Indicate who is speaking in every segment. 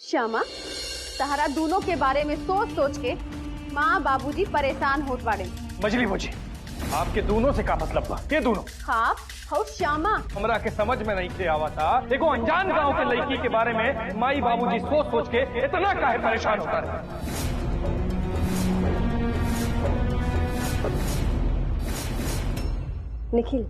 Speaker 1: श्यामा, सहारा दोनों के बारे में सोच सोच के माँ बाबूजी परेशान होत बाड़े।
Speaker 2: मजली भौजी, आपके दोनों से का मतलब बा? के दोनों?
Speaker 1: हाँ, हो श्यामा।
Speaker 2: हमरा के समझ में नहीं थे आवा था। देखो, अनजान गांव के लड़की के बारे में माई बाबूजी सोच सोच के इतना काहे परेशान होता है?
Speaker 1: निखिल,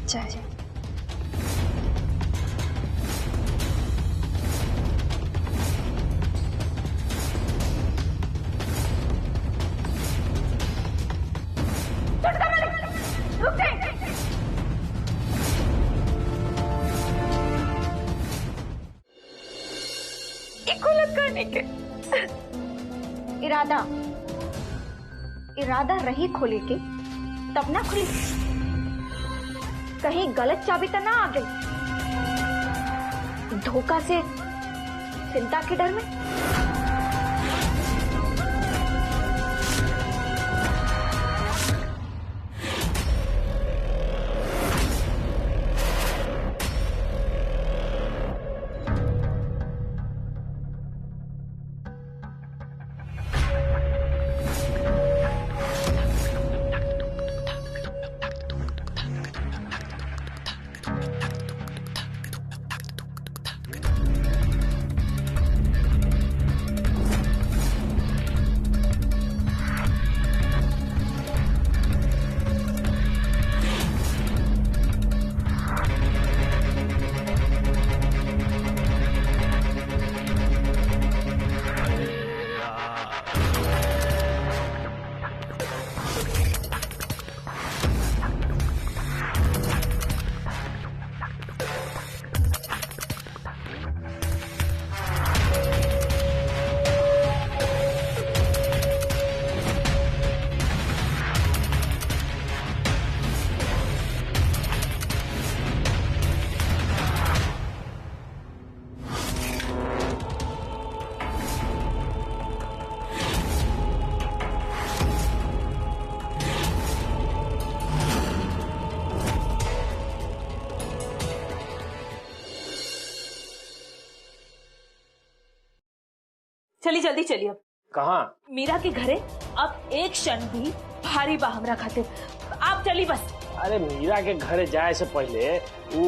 Speaker 1: चाय।
Speaker 3: करने के इरादा रही खोले के, तब ना खुली। कहीं गलत चाबी तो ना आ गई, धोखा से चिंता के डर में।
Speaker 4: चली जल्दी चलिए। अब
Speaker 2: कहाँ?
Speaker 4: मीरा के घरे अब एक क्षण भी भारी बा हमरा खातिर। आप चली बस।
Speaker 5: अरे मीरा के घरे जाए से पहले वो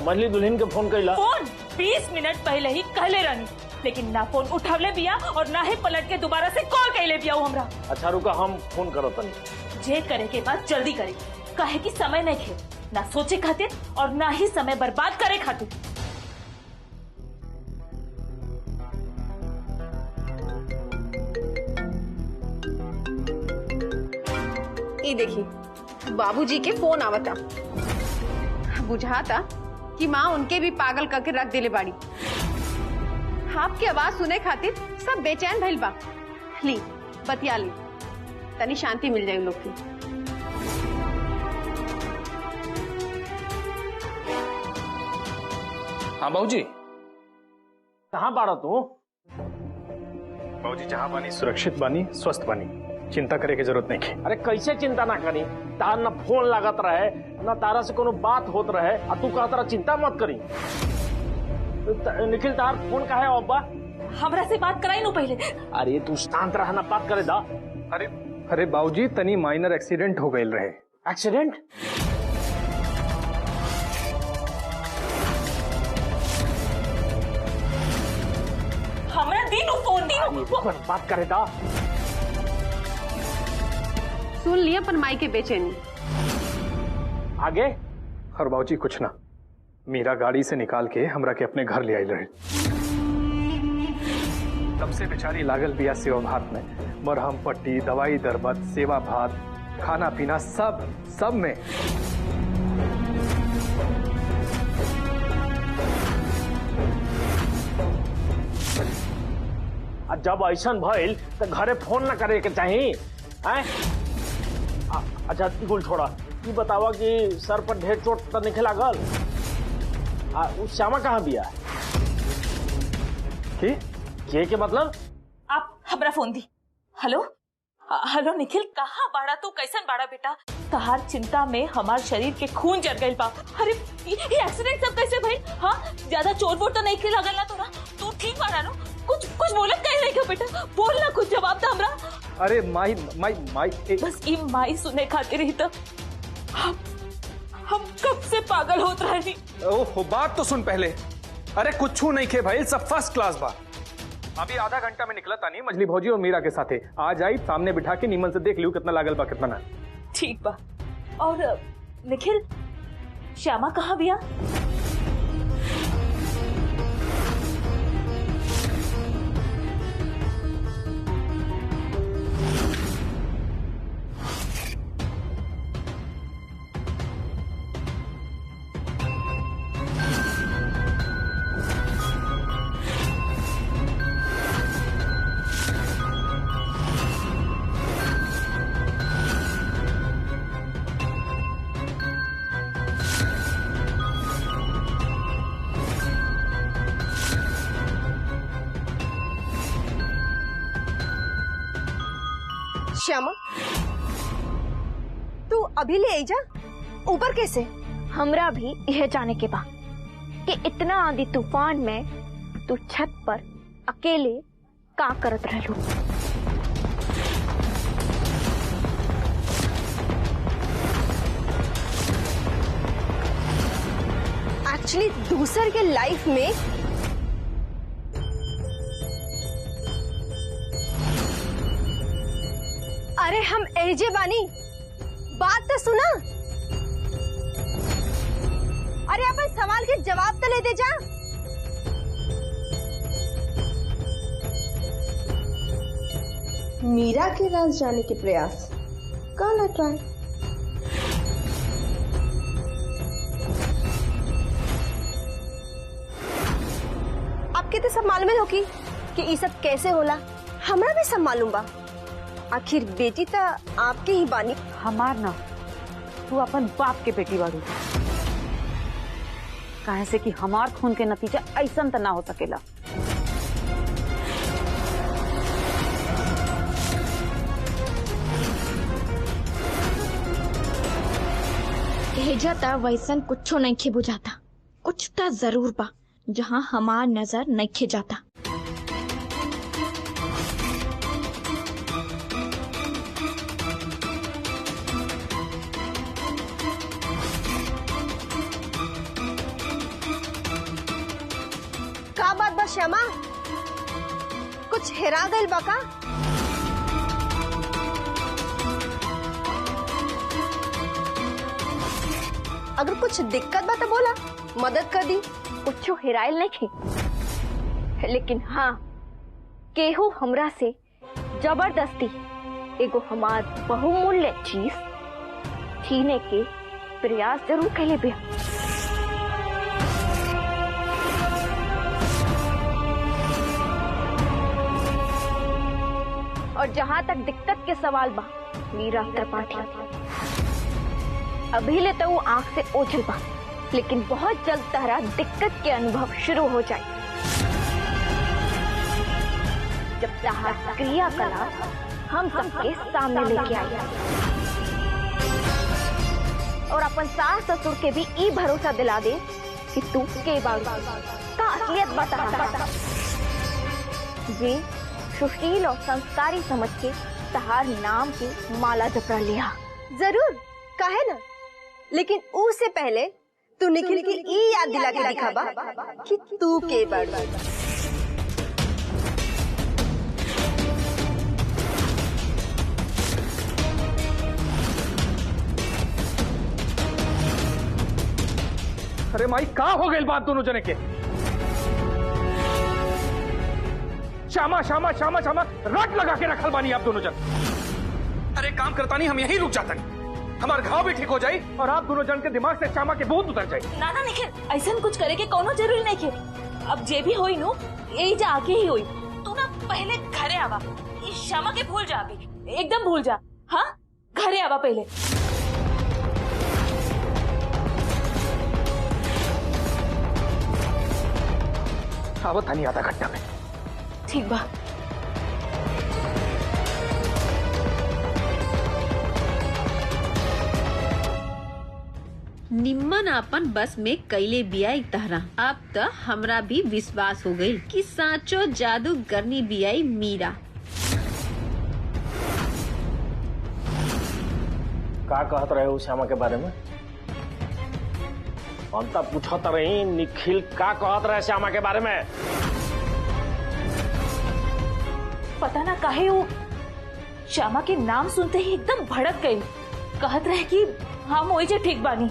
Speaker 5: मजली दुल्हन के फोन कैला।
Speaker 4: फोन 20 मिनट पहले ही कहले रहनी, लेकिन ना फोन उठावले बिया और ना ही पलट के दोबारा से कॉल कैले बिया हमरा।
Speaker 5: अच्छा रुका, हम फोन करो तनी।
Speaker 4: जे करे के बाद जल्दी करे, काहे कि समय नहीं खे, ना सोचे खातिर और ना ही समय बर्बाद करे खातिर।
Speaker 1: ये देखी, बाबूजी के फोन आवता। बुझाता कि माँ उनके भी पागल करके रख दिले बाड़ी। आपकी आवाज सुने खातिर सब बेचैन भइल बा। ली बतिया ली, तनी शांति मिल जाए लोग की।
Speaker 2: हाँ बाबूजी।
Speaker 5: कहाँ बाड़ा तू?
Speaker 2: बाबूजी, जहाँ बानी सुरक्षित बानी, स्वस्थ बानी, चिंता करे की जरूरत नहीं है।
Speaker 5: अरे कैसे चिंता ना करी? तार न फोन लागत रहे, न तारा से कोनो बात होत रहे, और तू कहत रहा चिंता मत करी। निखिल, तार फोन का है अब्बा?
Speaker 4: हमरा से बात कराई नु पहले।
Speaker 5: अरे तू शांत रहा ना, बात करे दा।
Speaker 2: अरे बाबूजी, तनी माइनर एक्सीडेंट हो गई रहे।
Speaker 5: एक्सीडेंट?
Speaker 4: हमरा दीनू फोन दीनू।
Speaker 5: बात करे दा।
Speaker 1: सुन लिया पर माई के बेचैनी।
Speaker 5: आगे?
Speaker 2: और बाबूजी कुछ ना, मीरा गाड़ी से निकाल के हमरा के अपने घर ले आई रहे। तब से बेचारी लागल बिया सेवा भात में, मरहम पट्टी, दवाई दरबत, सेवा भात, खाना पीना सब में।
Speaker 5: जब ऐसा भइल तो घरे फोन न करे के चाहिए। अच्छा गुल छोड़ा, ये बतावा कि सर पर ढेर चोट तो नहीं लागल? उस श्यामा कहाँ बिया? के मतलब?
Speaker 4: आप हमरा फोन दी। हेलो हेलो निखिल, कहाँ बाड़ा तू? कैसन बाड़ा बेटा? तहार चिंता में हमार शरीर के खून जर गइल बा। अरे ये एक्सीडेंट सब कैसे भइल? हाँ, ज्यादा चोट वोट तो नहीं लगल ना तोरा? तू ठीक बाड़ा नो? बेटा बोल ना, कुछ जवाब दे हमरा।
Speaker 2: अरे माई माई माई
Speaker 4: बस ई माई सुने खातिर ही तो हम कब से पागल होत रहनी।
Speaker 2: ओहो बात तो सुन पहले। अरे कुछ नहीं खे भाई, सब फर्स्ट क्लास बा। अभी आधा घंटा में निकला था नहीं मछली भौजी और मीरा के साथे। आ जाई सामने बिठा के नीमन से देख लियो कितना लागल बा कितना ना।
Speaker 4: ठीक बा। और निखिल, श्यामा कहाँ बिया?
Speaker 1: श्यामा, तू अभी ले आई जा। ऊपर कैसे?
Speaker 3: हमरा भी यह जाने के बा कि इतना आंधी तूफान में तू छत पर अकेले का करत रहलू।
Speaker 1: एक्चुअली दूसर के लाइफ में अरे हम एजे बानी, बात तो सुना। अरे अपन सवाल के जवाब तो ले दे जा। मीरा के राज जाने के प्रयास का ना ट्राई। आपके तो सब मालूम होगी कि ये सब कैसे होला। हमरा भी सब मालूम बा। आखिर बेटी तो आपके ही बानी।
Speaker 6: हमार ना, तू अपन बाप के बेटी बाड़ू। काहे से कि हमार खून के नतीजा ऐसा तो ना हो सकेला।
Speaker 3: जाता वैसन कुछो नहीं खे बुझाता। कुछ तो जरूर बा जहाँ हमार नजर नहीं खे जाता।
Speaker 1: का बात बा श्यामा, कुछ हेरा गइल बा का? अगर कुछ दिक्कत बा तो बोला, मदद कर दी।
Speaker 3: कुछो हेराइल नहीं खे, लेकिन हाँ केहू हमरा से जबरदस्ती एगो हमार बहुमूल्य चीज छीने के प्रयास जरूर कैले बिया। और जहाँ तक दिक्कत के सवाल बा, मीरा त्रिपाठी अभी ले तो वो आंख से ओझल बा, लेकिन बहुत जल्द तारा दिक्कत के अनुभव शुरू हो जाए जब तारा क्रियाकलाप हम सबके सामने लेके आई और अपन सास ससुर के भी ई भरोसा दिला दे कि तू के बारू का असलियत बता ये सुशील और संस्कारी समझ के तहार नाम की माला जपरा लिया।
Speaker 1: जरूर, काहे ना। लेकिन उससे पहले तू निखिल की ई याद दिला के दिखाबा कि तू के बारू।
Speaker 2: अरे माई का हो गई बात दोनों जने के? श्यामा श्यामा श्यामा श्यामा रट लगा के रखल बानी आप दोनों जन। अरे काम करता नहीं, हम यहीं रुक जाता नहीं। हमारा घाव भी ठीक हो जाए और आप दोनों जन के दिमाग से श्यामा के भूत उतर जाए।
Speaker 4: ना ना निखिल, ऐसा कुछ करे के कोनो जरूरी नहीं के। अब जे भी होई नु यही जा आके ही होई। तू ना पहले घरे आवा, इस श्यामा के भूल जा, अभी एकदम भूल जा। हाँ घरे आवा पहले।
Speaker 2: आवत नहीं आधा घंटा में।
Speaker 4: ठीक बा।
Speaker 7: निम्मन अपन बस में कैले बियाई तहरा। अब तो हमरा भी विश्वास हो गई कि साचो जादू करनी बियाई मीरा।
Speaker 5: का कहत रहे हो श्यामा के बारे में? अंता पूछत रही निखिल का कहत रहे श्यामा के बारे में?
Speaker 4: पता ना काहे वो श्यामा के नाम सुनते ही एकदम भड़क गई। कहत रहे कि हम वही जे ठीक बानी।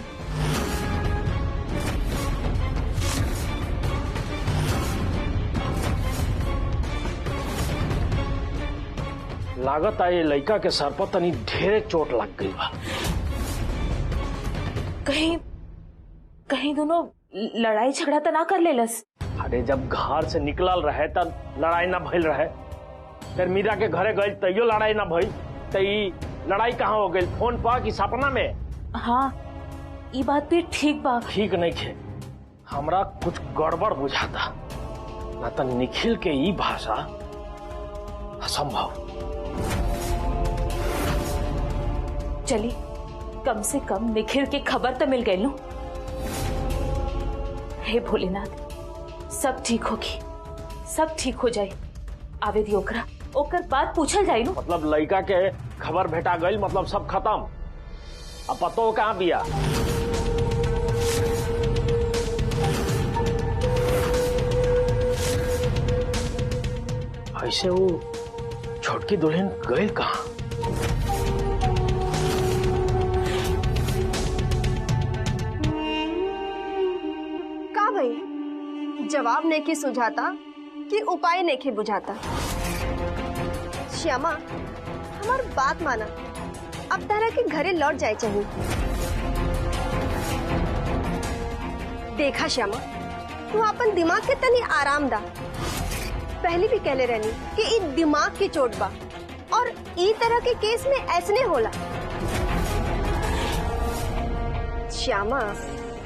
Speaker 5: लागत है ये लड़का के सर पर तनी ढेरे चोट लग गई बा।
Speaker 4: कहीं दोनों लड़ाई झगड़ा तो ना कर लेलस?
Speaker 5: अरे जब घर से निकलल रहे तब लड़ाई ना भइल रहे, फिर मीरा के घरे गई तैयो लड़ाई ना भइल। तई लड़ाई कहाँ हो गई, फोन पर कि सपना में?
Speaker 4: हाँ ये बात भी ठीक बा।
Speaker 5: ठीक नहीं थे, हमरा कुछ गड़बड़ बुझाता। ना तो निखिल के ई भाषा असंभव।
Speaker 4: चली कम से कम निखिल की खबर तो मिल गई लो। हे भोलेनाथ सब ठीक होगी, सब ठीक हो जाए। आवे दी ओकर बात पूछल जाए नु।
Speaker 5: मतलब लड़का के खबर भेटा गई, मतलब सब खत्म। अब पतो कहाँ बिया? ऐसे वो छोटकी दुल्हन गई कहाँ?
Speaker 3: का भाई जवाब नहीं के सुझाता कि उपाय नहीं के बुझाता। श्यामा हमार बात माना, अब तारा के घरे लौट जाए चाहिए। देखा श्यामा तू अपन दिमाग के तनी आराम दा। पहले भी कहले रहनी कि ई दिमाग की चोट बा और ई तरह के केस में ऐसने होला। श्यामा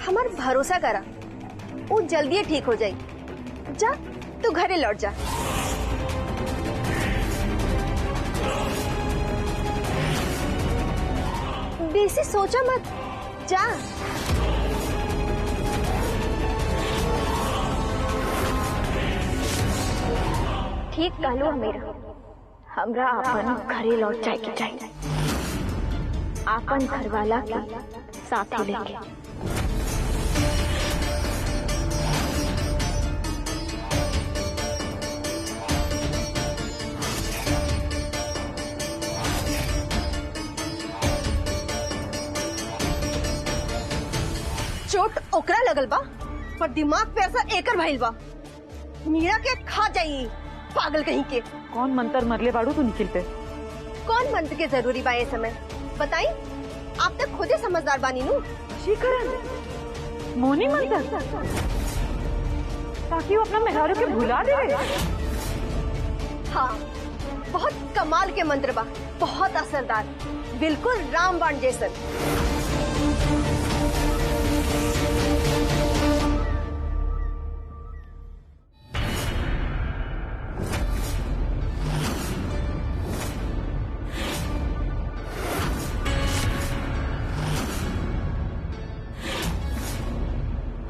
Speaker 3: हमार भरोसा करा, वो जल्दी ठीक हो जाए। जा तू घरे लौट जा। बेसी सोचा मत, जा। ठीक कहलो मेरा, हमरा अपन घरे लौट जाए के चाहिए, अपन घरवाला के साथ लेके। चोट ओकरा लगल बा पर दिमाग पे असर एकर भइल बा। मीरा के खा जाई पागल कहीं के।
Speaker 6: कौन मंत्र मरले बाड़ू तू निखिल पे?
Speaker 3: कौन मंत्र के जरूरी बा ये समय बताई? आप तक खुद ही समझदार बानी नू।
Speaker 6: शिखरन मोनी मंत्र ताकि वो अपना मेहरारू के भुला दे।
Speaker 3: हाँ बहुत कमाल के मंत्र बा, बहुत असरदार, बिल्कुल रामबाण जैसन।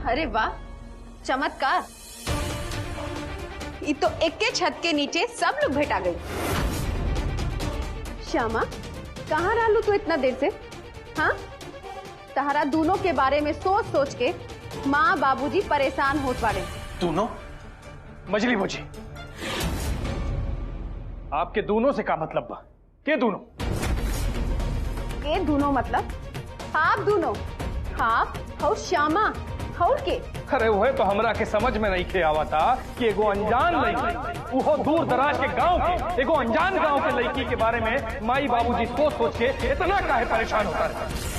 Speaker 1: अरे वाह चमत्कार। ये तो एक के छत के नीचे सब लोग भेटा गए। श्यामा कहाँ रहलू तू इतना देर से? हाँ तहरा दोनों के बारे में सोच सोच के माँ बाबूजी परेशान होत बाड़े।
Speaker 2: दोनों मजली बुझी, आपके दोनों से का मतलब बा? के दोनों?
Speaker 1: के दोनों मतलब आप दोनों? आप हो श्यामा और के?
Speaker 2: अरे वह तो हमरा के समझ में नहीं खे आवा था कि एगो अनजान लड़की, वो दूर दराज के गांव के एगो अनजान गांव के लड़की के बारे में माई बाबूजी सोच सोच के इतना काहे परेशान होता है।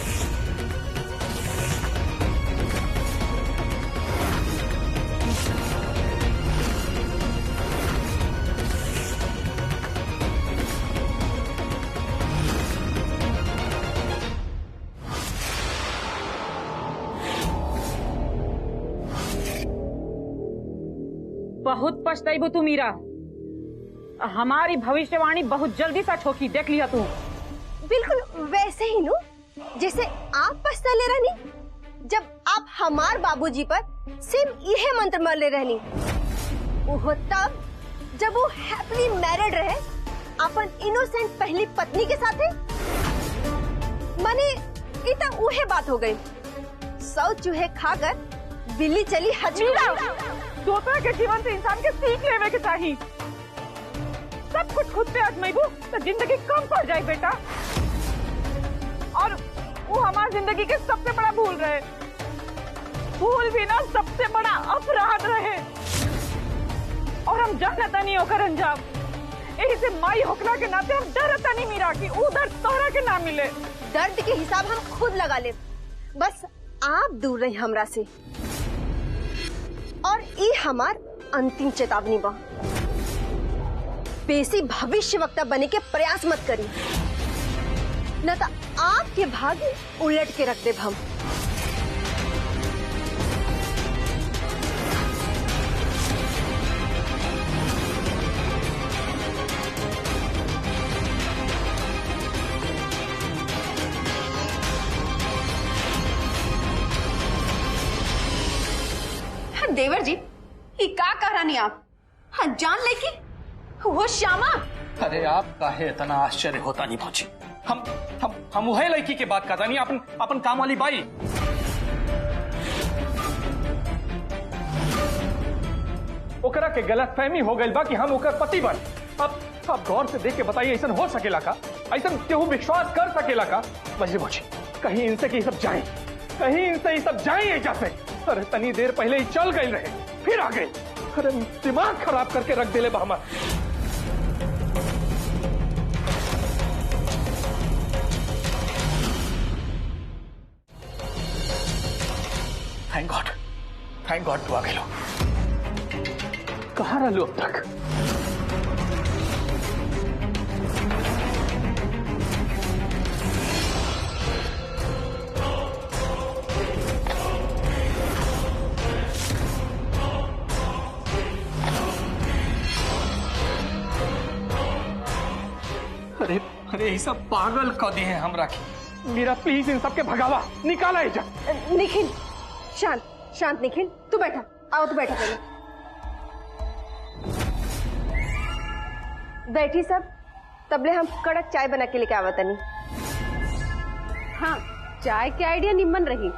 Speaker 6: बहुत पछताइबो तू मीरा। हमारी भविष्यवाणी बहुत जल्दी सच होगी, देख लिया तू।
Speaker 3: बिल्कुल वैसे ही नू जैसे आप पछता ले रही। जब आप हमार बाबूजी पर सिर्फ यह मंत्र मर ले रहनी, वो तब जब वो हैप्पीली मैरिड रहे अपन इनोसेंट पहली पत्नी के साथ है। माने इतना उहे बात हो गई। 100 चूहे खाकर बिल्ली चली हजमीरा।
Speaker 6: दोपहर के जीवन से इंसान के सीख लेवे के चाहिए। सब कुछ खुद पे आजमाइबू तो जिंदगी कम पड़ जाए बेटा। और वो हमारी जिंदगी के सबसे बड़ा भूल रहे, भूल भी ना सबसे बड़ा अपराध रहे। और हम जानता नहीं होकर अंजाम, यही से माई होकला के नाते हम डरता नहीं मीरा की वो दर्द तोहरा के ना मिले।
Speaker 3: दर्द के हिसाब हम खुद लगा ले, बस आप दूर रही हमरा से। और ये हमार अंतिम चेतावनी बा, बेसी भविष्य वक्ता बने के प्रयास मत करी, न तो आपके भाग्य उलट के रख दे हम।
Speaker 1: देवर जी, ये का कह रहा नहीं आप? हाँ, जान ले कि वो श्यामा।
Speaker 2: अरे आप काहे इतना आश्चर्य होता नहीं भौजी? हम वही लड़की के बात करता नहीं, अपन काम वाली बाई। ओकरा के गलत फहमी हो गई बा कि हम ओकर पति बन। अब आप गौर से देख के बताइए, ऐसा हो सकेला का? ऐसा केहू विश्वास कर सकेला का? वैसे भौजी, कहीं इनसे कि सब जाए, कहीं इनसे ये सब जाए ऐसा से। अरे तनी देर पहले ही चल गए रहे, फिर आ गए। अरे दिमाग खराब करके रख दिले बा हमार। थैंक गॉड तू आ गए। कहाँ रहो अब तक? अरे ये सब पागल कह दिए हैं हमरा की। मीरा प्लीज इन सबके भगावा, निकाला इजा।
Speaker 3: निखिल, शांत निखिल, तू बैठा। आओ तू बैठा पहले। बैठी सब, तबले हम कड़क चाय बना के लेके आवत नहीं।
Speaker 1: हाँ, चाय के आइडिया निम्न रही।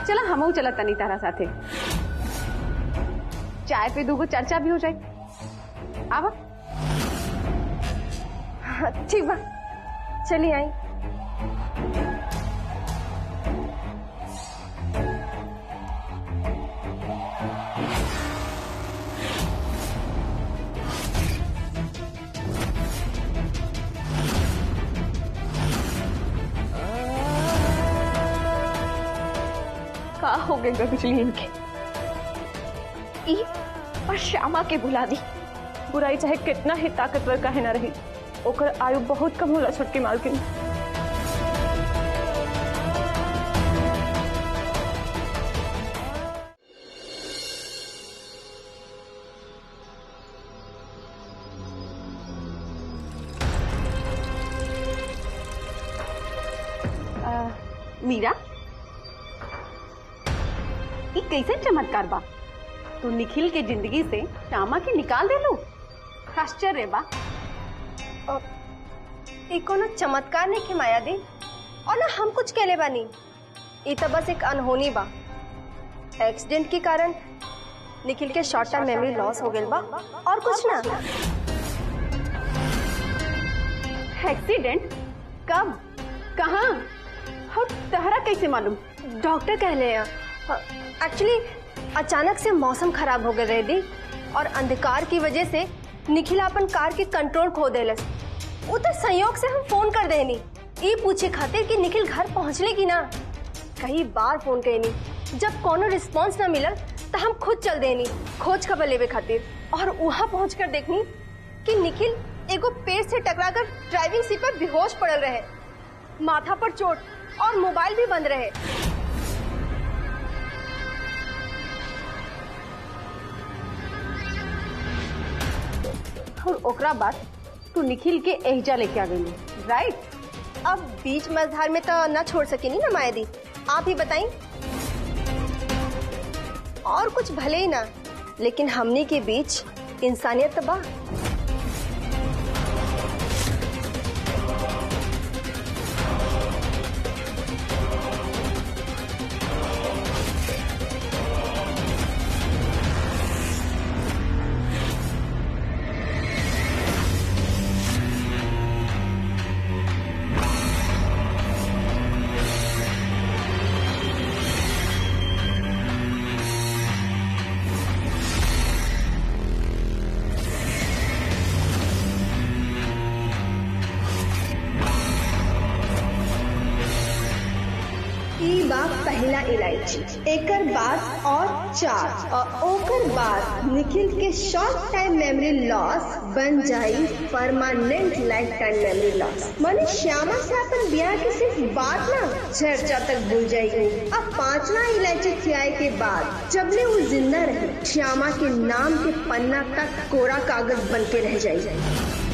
Speaker 1: चला हमहू चला तनी तारा साथे, चाय पे दूगो चर्चा भी हो जाए। आवा।
Speaker 3: ठीक बा, चलिए आई।
Speaker 4: का हो गए बिजली इनके? और श्यामा के भुला दी। बुराई चाहे कितना ही ताकतवर काहे ना रही, ओकर आयु बहुत कम होला छोटकी मालकिन।
Speaker 1: मीरा, ये कैसे चमत्कार बा? तू निखिल के जिंदगी से श्यामा के निकाल दे लू? आश्चर्य बा।
Speaker 3: कोनो चमत्कार नहीं के माया दी, और ना हम कुछ कहले बानी। ये तो बस एक अनहोनी बा। एक्सीडेंट के कारण निखिल के शॉर्ट टर्म मेमोरी लॉस हो गई बा, और कुछ ना।
Speaker 1: एक्सीडेंट? कब? कहाँ? और तहरा कैसे मालूम?
Speaker 3: डॉक्टर कह रहे हैं। एक्चुअली अचानक से मौसम खराब हो गए रहे दी, और अंधकार की वजह से निखिल अपन कार के कंट्रोल खो देलस। वो तो संयोग से हम फोन कर देनी, ये पूछे खातिर कि निखिल घर पहुंचले की ना। कई बार फोन कैनी, जब कोनो रिस्पांस ना मिलल तो हम खुद चल देनी खोज खबर लेवे खातिर। और वहां पहुंचकर देखनी कि निखिल एगो पेड़ से टकराकर ड्राइविंग सीट पर बेहोश पड़ल रहे, माथा पर चोट और मोबाइल भी बंद रहे।
Speaker 1: और ओकरा बाद तू निखिल के एहजा लेके आ गई, राइट?
Speaker 3: अब बीच मझधार में तो ना छोड़ सकेनी ना माया दी, आप ही बताई। और कुछ भले ही ना, लेकिन हमनी के बीच इंसानियत बा।
Speaker 8: पहला इलायची, एकर बाद और 4 और ओकर बाद निखिल के शॉर्ट टाइम मेमोरी लॉस बन जाई permanent life time memory loss. माने श्यामा से अपन ब्याह के सिर्फ बात ना चर्चा तक भूल जाएगी। अब 5वां इलायची खियाए के बाद जबले वो जिंदा रहे, श्यामा के नाम के पन्ना तक कोरा कागज बन के रह जाएगी।